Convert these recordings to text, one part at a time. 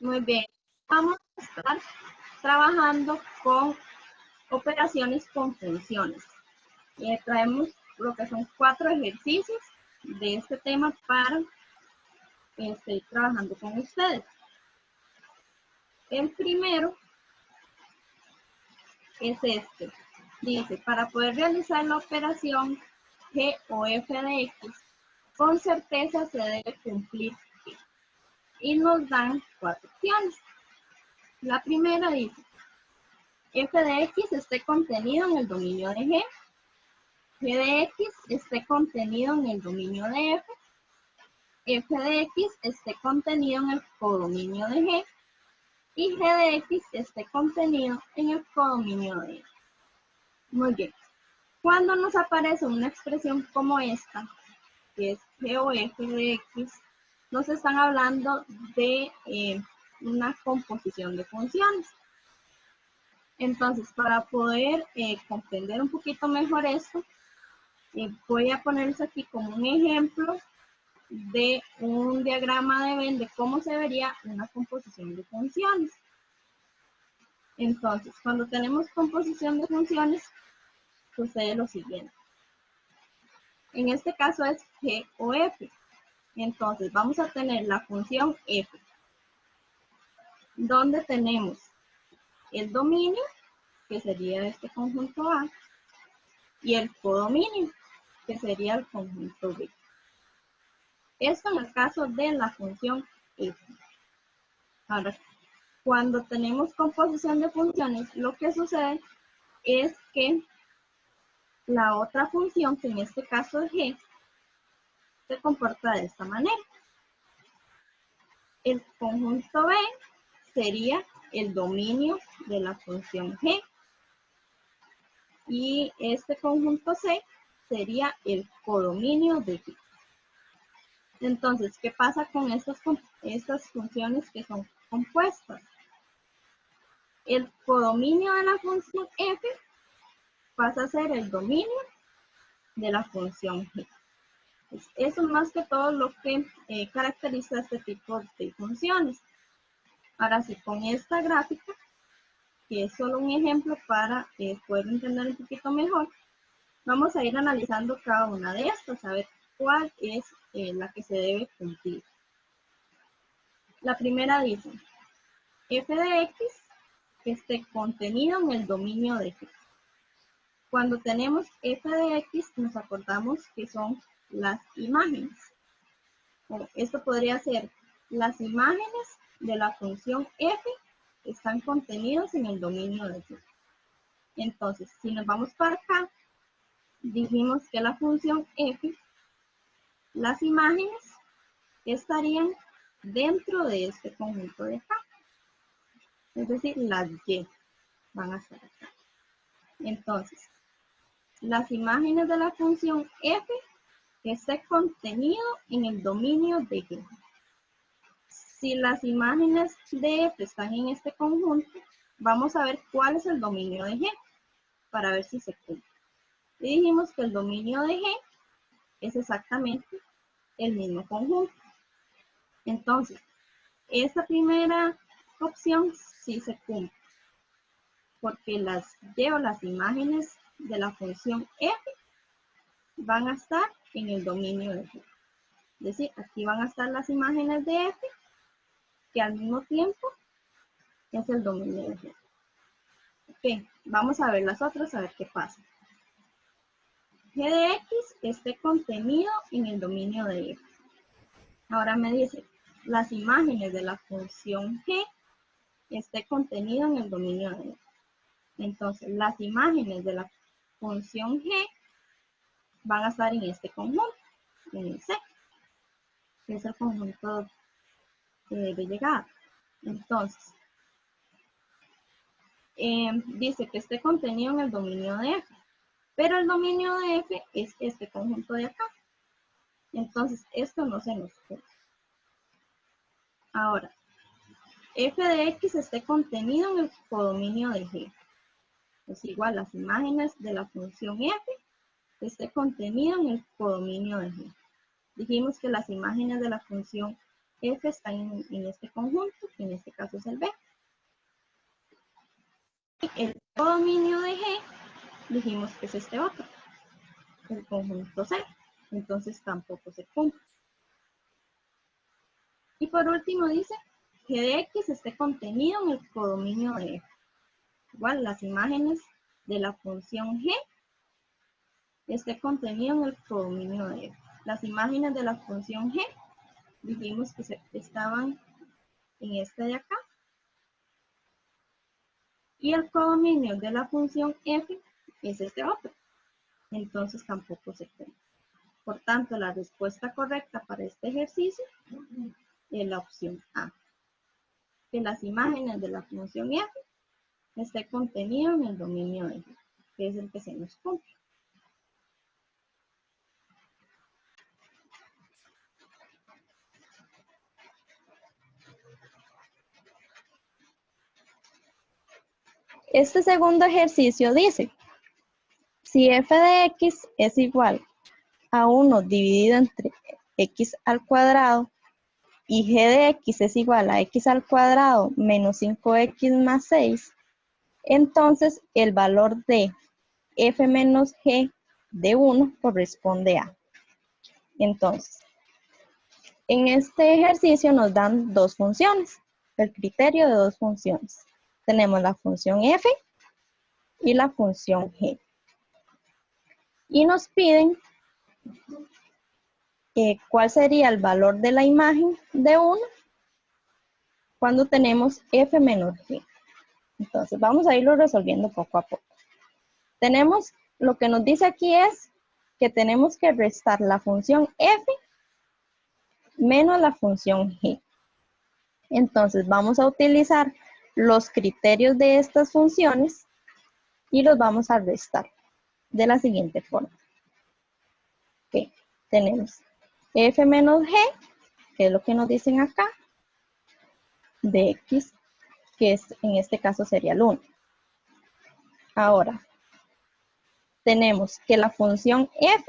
Muy bien. Vamos a estar trabajando con operaciones con funciones. Traemos lo que son 4 ejercicios de este tema para ir trabajando con ustedes. El primero es este. Dice, para poder realizar la operación G o f de X, con certeza se debe cumplir G. Y nos dan 4 opciones. La primera dice, f de X esté contenido en el dominio de G, G de X esté contenido en el dominio de F, f de X esté contenido en el codominio de G, y G de X esté contenido en el codominio de F. Muy bien. Cuando nos aparece una expresión como esta, que es G o F de X, nos están hablando de una composición de funciones. Entonces, para poder comprender un poquito mejor esto, voy a ponerles aquí como un ejemplo de un diagrama de Venn de cómo se vería una composición de funciones. Entonces, cuando tenemos composición de funciones, sucede lo siguiente. En este caso es G o F. Entonces, vamos a tener la función F, donde tenemos el dominio, que sería este conjunto A, y el codominio, que sería el conjunto B. Esto en el caso de la función F. Ahora, cuando tenemos composición de funciones, lo que sucede es que la otra función, que en este caso es G, se comporta de esta manera. El conjunto B sería el dominio de la función G. Y este conjunto C sería el codominio de G. Entonces, ¿qué pasa con estas funciones que son compuestas? El codominio de la función F pasa a ser el dominio de la función G. Pues eso es más que todo lo que caracteriza este tipo de funciones. Ahora sí, con esta gráfica, que es solo un ejemplo para poder entender un poquito mejor, vamos a ir analizando cada una de estas, a ver cuál es la que se debe cumplir. La primera dice, f de x esté contenido en el dominio de G. Cuando tenemos f de x, nos acordamos que son las imágenes. Esto podría ser las imágenes de la función f que están contenidos en el dominio de G. Entonces, si nos vamos para acá, dijimos que la función f, las imágenes estarían dentro de este conjunto de acá. Es decir, las y van a estar acá. Entonces, las imágenes de la función f esté contenido en el dominio de G. Si las imágenes de f están en este conjunto, vamos a ver cuál es el dominio de G para ver si se cumple. Y dijimos que el dominio de G es exactamente el mismo conjunto. Entonces, esta primera opción sí se cumple, porque las y o las imágenes de la función f van a estar en el dominio de G. Es decir, aquí van a estar las imágenes de f, que al mismo tiempo es el dominio de G. Ok, vamos a ver las otras, a ver qué pasa. G de x esté contenido en el dominio de f. Ahora me dice, las imágenes de la función G esté contenido en el dominio de F. Entonces, las imágenes de la función G van a estar en este conjunto, en el C, que es el conjunto de llegada. Entonces, dice que esté contenido en el dominio de F, pero el dominio de F es este conjunto de acá. Entonces, esto no se nos cumple. Ahora, f de x esté contenido en el codominio de G. Es igual las imágenes de la función f esté contenido en el codominio de G. Dijimos que las imágenes de la función f está en este conjunto, que en este caso es el B. El codominio de G, dijimos que es este otro, el conjunto C, entonces tampoco se cumple. Y por último dice, G de X esté contenido en el codominio de F. Igual las imágenes de la función G esté contenido en el codominio de F. Las imágenes de la función G, dijimos que estaban en este de acá. Y el codominio de la función F es este otro. Entonces tampoco se cumple. Por tanto, la respuesta correcta para este ejercicio es la opción A. Que las imágenes de la función F esté contenido en el dominio F, que es el que se nos cumple. Este segundo ejercicio dice, si f de x es igual a 1 dividido entre x al cuadrado y g de x es igual a x al cuadrado menos 5x más 6, entonces el valor de f menos g de 1 corresponde a. Entonces, en este ejercicio nos dan dos funciones, el criterio de dos funciones. Tenemos la función f y la función g. Y nos piden cuál sería el valor de la imagen de 1 cuando tenemos f menos g. Entonces, vamos a irlo resolviendo poco a poco. Tenemos, lo que nos dice aquí es que tenemos que restar la función f menos la función g. Entonces, vamos a utilizar los criterios de estas funciones y los vamos a restar de la siguiente forma. Okay. Tenemos f menos g, que es lo que nos dicen acá, de x, que es, en este caso sería el 1. Ahora, tenemos que la función f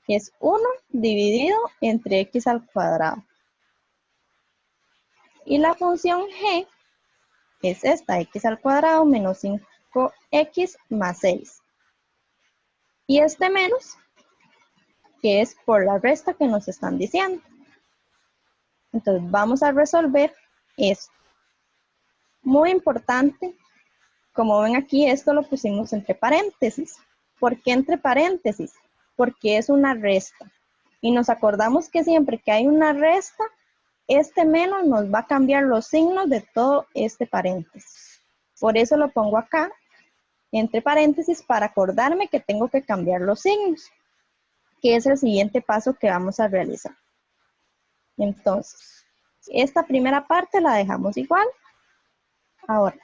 es 1 dividido entre x al cuadrado. Y la función g es esta, x al cuadrado menos 5x más 6. Y este menos, que es por la resta que nos están diciendo. Entonces vamos a resolver esto. Muy importante, como ven aquí, esto lo pusimos entre paréntesis. ¿Por qué entre paréntesis? Porque es una resta. Y nos acordamos que siempre que hay una resta, este menos nos va a cambiar los signos de todo este paréntesis. Por eso lo pongo acá, entre paréntesis, para acordarme que tengo que cambiar los signos, que es el siguiente paso que vamos a realizar. Entonces, esta primera parte la dejamos igual. Ahora,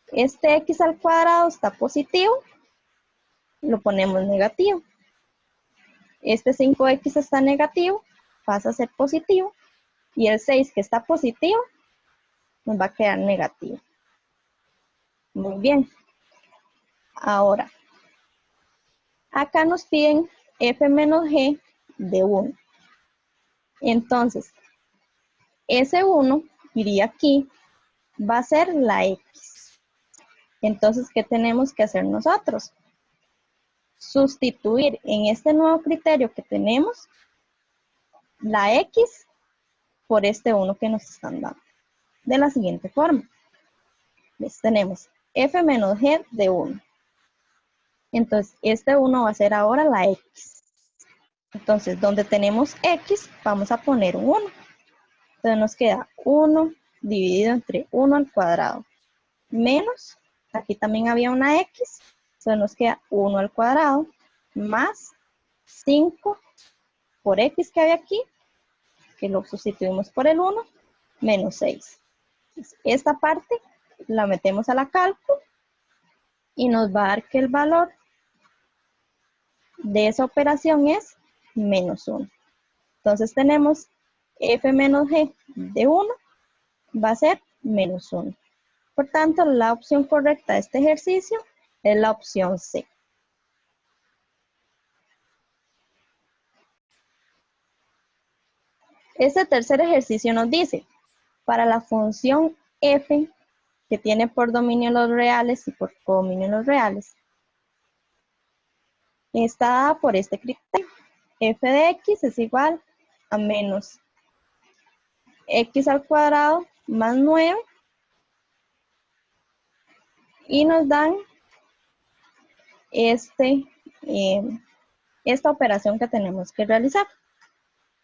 este x al cuadrado está positivo, lo ponemos negativo. Este 5x está negativo, pasa a ser positivo. Y el 6 que está positivo, nos va a quedar negativo. Muy bien. Ahora, acá nos piden f menos g de 1. Entonces, ese 1 iría aquí, va a ser la x. Entonces, ¿qué tenemos que hacer nosotros? Sustituir en este nuevo criterio que tenemos la x por este 1 que nos están dando. De la siguiente forma. Les tenemos f menos g de 1. Entonces, este 1 va a ser ahora la x. Entonces, donde tenemos x, vamos a poner un 1. Entonces, nos queda 1 dividido entre 1 al cuadrado. Menos, aquí también había una x. Entonces, nos queda 1 al cuadrado. Más 5 por x que hay aquí, que lo sustituimos por el 1, menos 6. Entonces, esta parte la metemos a la cálculo y nos va a dar que el valor de esa operación es menos 1. Entonces tenemos f menos g de 1 va a ser menos 1. Por tanto, la opción correcta de este ejercicio es la opción C. Este tercer ejercicio nos dice, para la función f, que tiene por dominio los reales y por codominio los reales, está dada por este criterio. F de x es igual a menos x al cuadrado más 9 y nos dan esta operación que tenemos que realizar.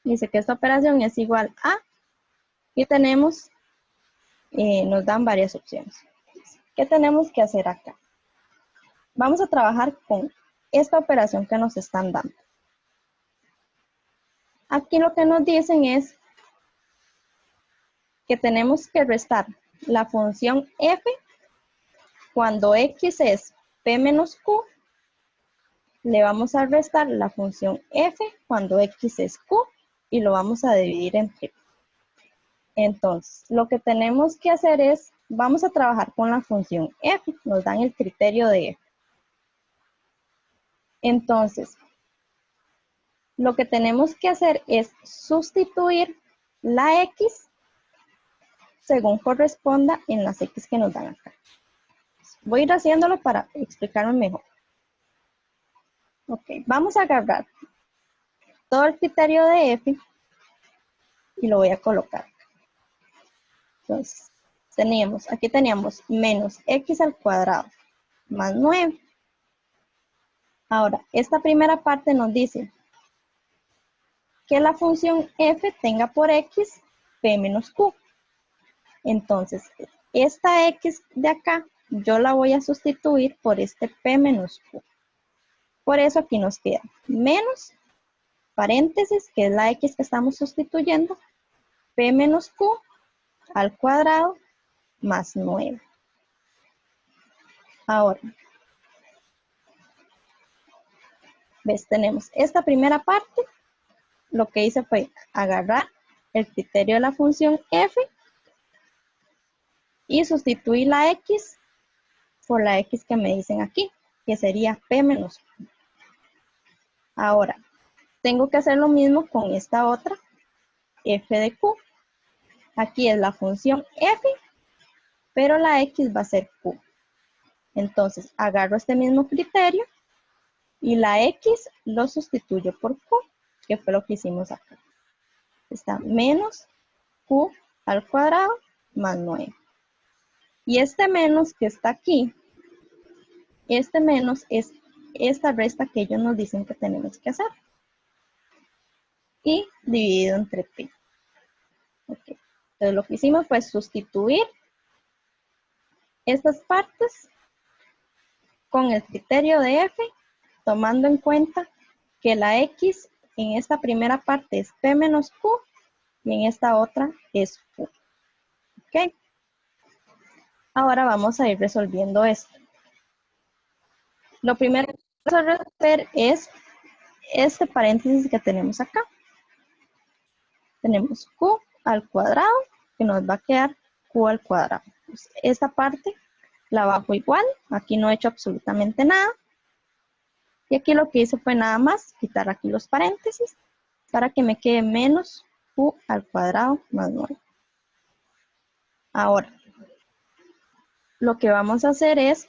Dice que esta operación es igual a, y tenemos, nos dan varias opciones. ¿Qué tenemos que hacer acá? Vamos a trabajar con esta operación que nos están dando. Aquí lo que nos dicen es que tenemos que restar la función f cuando x es p menos q, le vamos a restar la función f cuando x es q y lo vamos a dividir entre p. Entonces, lo que tenemos que hacer es, vamos a trabajar con la función f, nos dan el criterio de f. Entonces, lo que tenemos que hacer es sustituir la x según corresponda en las x que nos dan acá. Voy a ir haciéndolo para explicarme mejor. Ok, vamos a agarrar todo el criterio de f y lo voy a colocar. Entonces, aquí teníamos menos x al cuadrado más 9. Ahora, esta primera parte nos dice que la función f tenga por x p menos q. Entonces, esta x de acá, yo la voy a sustituir por este p menos q. Por eso aquí nos queda menos, paréntesis, que es la x que estamos sustituyendo, p menos q al cuadrado más 9. Ahora, ¿ves? Tenemos esta primera parte. Lo que hice fue agarrar el criterio de la función f y sustituir la x por la x que me dicen aquí, que sería p menos q. Ahora, tengo que hacer lo mismo con esta otra, f de q. Aquí es la función f, pero la x va a ser q. Entonces, agarro este mismo criterio y la x lo sustituyo por q, que fue lo que hicimos acá. Está menos q al cuadrado más 9. Y este menos que está aquí, este menos es esta resta que ellos nos dicen que tenemos que hacer. Y dividido entre pi. Okay. Entonces lo que hicimos fue sustituir estas partes con el criterio de f, tomando en cuenta que la x en esta primera parte es p menos q y en esta otra es q. ¿Ok? Ahora vamos a ir resolviendo esto. Lo primero que vamos a resolver es este paréntesis que tenemos acá. Tenemos q al cuadrado, que nos va a quedar q al cuadrado. Pues esta parte la bajo igual, aquí no he hecho absolutamente nada. Y aquí lo que hice fue nada más quitar aquí los paréntesis para que me quede menos q al cuadrado más 9. Ahora, lo que vamos a hacer es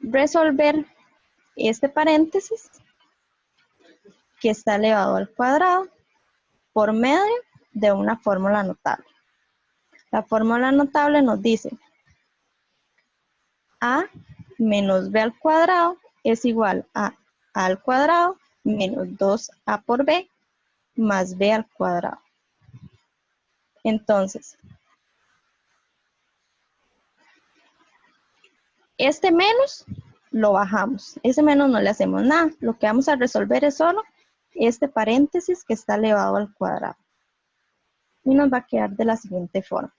resolver este paréntesis que está elevado al cuadrado por medio de una fórmula notable. La fórmula notable nos dice a menos b al cuadrado es igual a al cuadrado menos 2a por b más b al cuadrado. Entonces, este menos lo bajamos. Ese menos no le hacemos nada. Lo que vamos a resolver es solo este paréntesis que está elevado al cuadrado. Y nos va a quedar de la siguiente forma.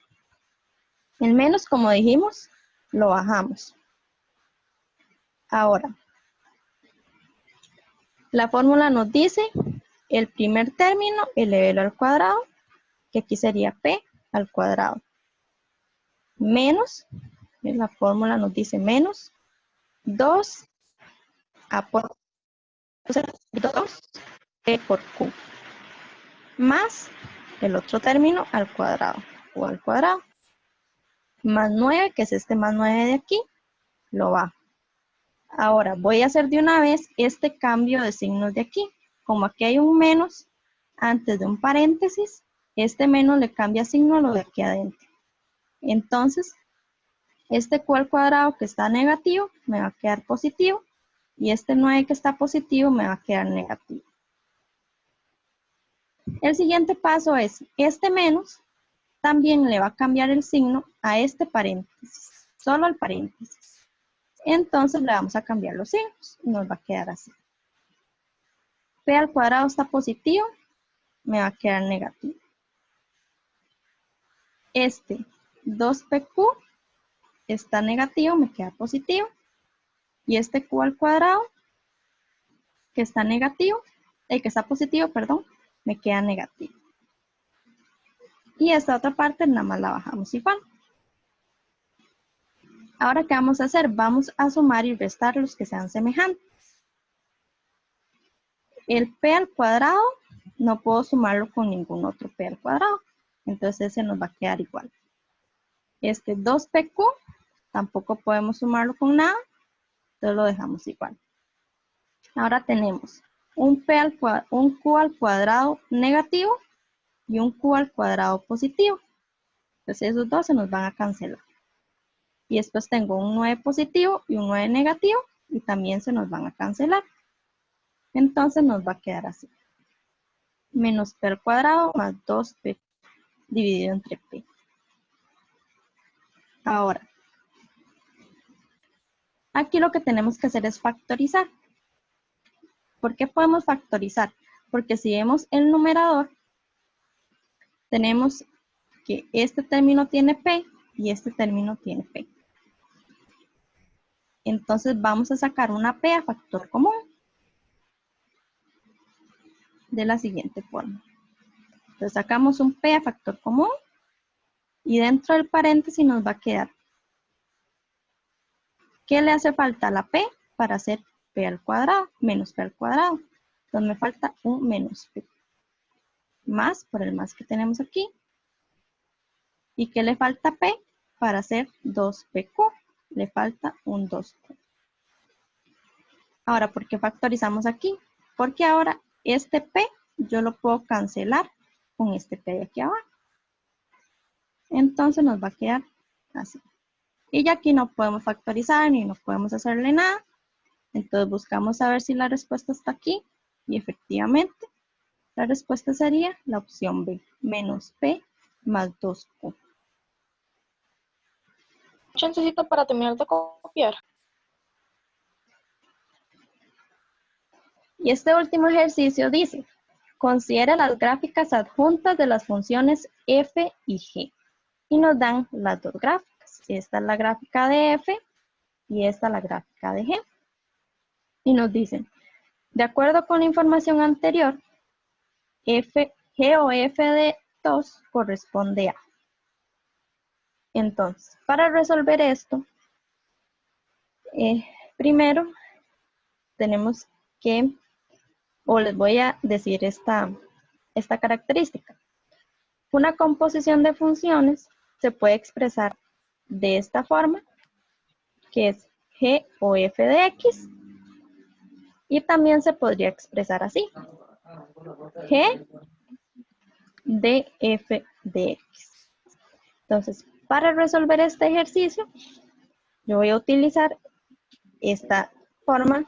El menos, como dijimos, lo bajamos. Ahora, la fórmula nos dice el primer término, elévelo al cuadrado, que aquí sería p al cuadrado. Menos, la fórmula nos dice menos 2a por 2 p por q. más el otro término al cuadrado, o al cuadrado, más 9, que es este más 9 de aquí, lo bajo. Ahora voy a hacer de una vez este cambio de signos de aquí. Como aquí hay un menos antes de un paréntesis, este menos le cambia signo a lo de aquí adentro. Entonces, este q al cuadrado que está negativo me va a quedar positivo y este 9 que está positivo me va a quedar negativo. El siguiente paso es, este menos también le va a cambiar el signo a este paréntesis, solo al paréntesis. Entonces le vamos a cambiar los signos y nos va a quedar así. P al cuadrado está positivo, me va a quedar negativo. Este 2pq está negativo, me queda positivo. Y este q al cuadrado, que está negativo, que está positivo, perdón, me queda negativo. Y esta otra parte nada más la bajamos igual. Ahora, ¿qué vamos a hacer? Vamos a sumar y restar los que sean semejantes. El p al cuadrado no puedo sumarlo con ningún otro p al cuadrado. Entonces ese nos va a quedar igual. Este 2pq tampoco podemos sumarlo con nada. Entonces lo dejamos igual. Ahora tenemos un q al cuadrado negativo y un q al cuadrado positivo. Entonces esos dos se nos van a cancelar. Y después tengo un 9 positivo y un 9 negativo y también se nos van a cancelar. Entonces nos va a quedar así. Menos p al cuadrado más 2p dividido entre p. Ahora, aquí lo que tenemos que hacer es factorizar. ¿Por qué podemos factorizar? Porque si vemos el numerador, tenemos que este término tiene p y este término tiene p. Entonces vamos a sacar una p a factor común de la siguiente forma. Entonces sacamos un p a factor común y dentro del paréntesis nos va a quedar. ¿Qué le hace falta a la p para hacer p al cuadrado? Menos p al cuadrado. Entonces me falta un menos p. Más por el más que tenemos aquí. ¿Y qué le falta a p para hacer 2pq? Le falta un 2q. Ahora, ¿por qué factorizamos aquí? Porque ahora este p yo lo puedo cancelar con este p de aquí abajo. Entonces nos va a quedar así. Y ya aquí no podemos factorizar ni no podemos hacerle nada. Entonces buscamos a ver si la respuesta está aquí. Y efectivamente, la respuesta sería la opción B, menos p más 2q. Chancecito para terminar de copiar. Y este último ejercicio dice, considera las gráficas adjuntas de las funciones f y g. Y nos dan las dos gráficas. Esta es la gráfica de f y esta es la gráfica de g. Y nos dicen, de acuerdo con la información anterior, g o f de 2 corresponde a. Entonces, para resolver esto, primero tenemos que, o les voy a decir esta característica. Una composición de funciones se puede expresar de esta forma, que es g o f de x, y también se podría expresar así, g de f de x. Entonces, para resolver este ejercicio, yo voy a utilizar esta forma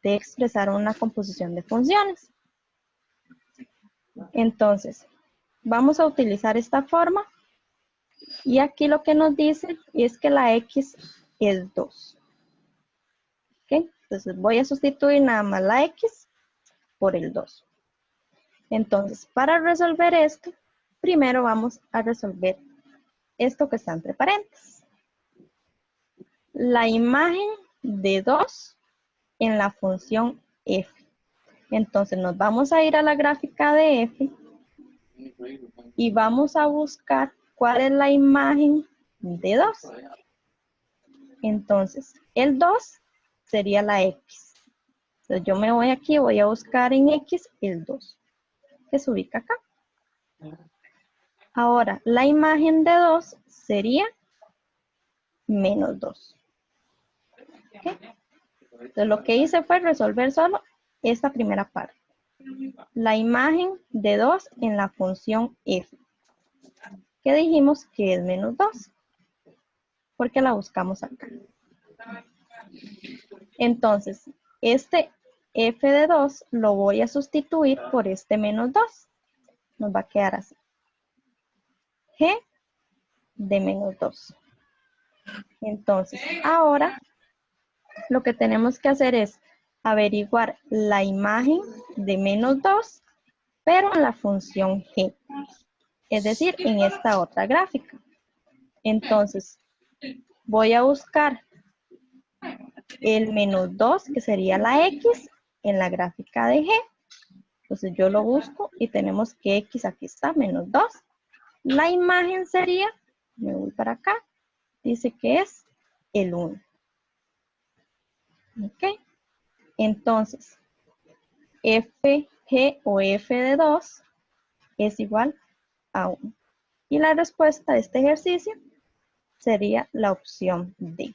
de expresar una composición de funciones. Entonces, vamos a utilizar esta forma y aquí lo que nos dice es que la x es 2. ¿Okay? Entonces voy a sustituir nada más la x por el 2. Entonces, para resolver esto, primero vamos a resolver esto que está entre paréntesis. La imagen de 2 en la función f. Entonces nos vamos a ir a la gráfica de f y vamos a buscar cuál es la imagen de 2. Entonces, el 2 sería la x. Entonces yo me voy aquí, voy a buscar en x el 2, que se ubica acá. Ahora, la imagen de 2 sería menos 2. ¿Okay? Entonces, lo que hice fue resolver solo esta primera parte. La imagen de 2 en la función f, que dijimos que es menos 2, porque la buscamos acá. Entonces, este f de 2 lo voy a sustituir por este menos 2. Nos va a quedar así. G de menos 2. Entonces, ahora lo que tenemos que hacer es averiguar la imagen de menos 2, pero en la función G. Es decir, en esta otra gráfica. Entonces, voy a buscar el menos 2, que sería la X, en la gráfica de G. Entonces, yo lo busco y tenemos que X, aquí está, menos 2. La imagen sería, me voy para acá, dice que es el 1. ¿Ok? Entonces, FG o F de 2 es igual a 1. Y la respuesta de este ejercicio sería la opción D.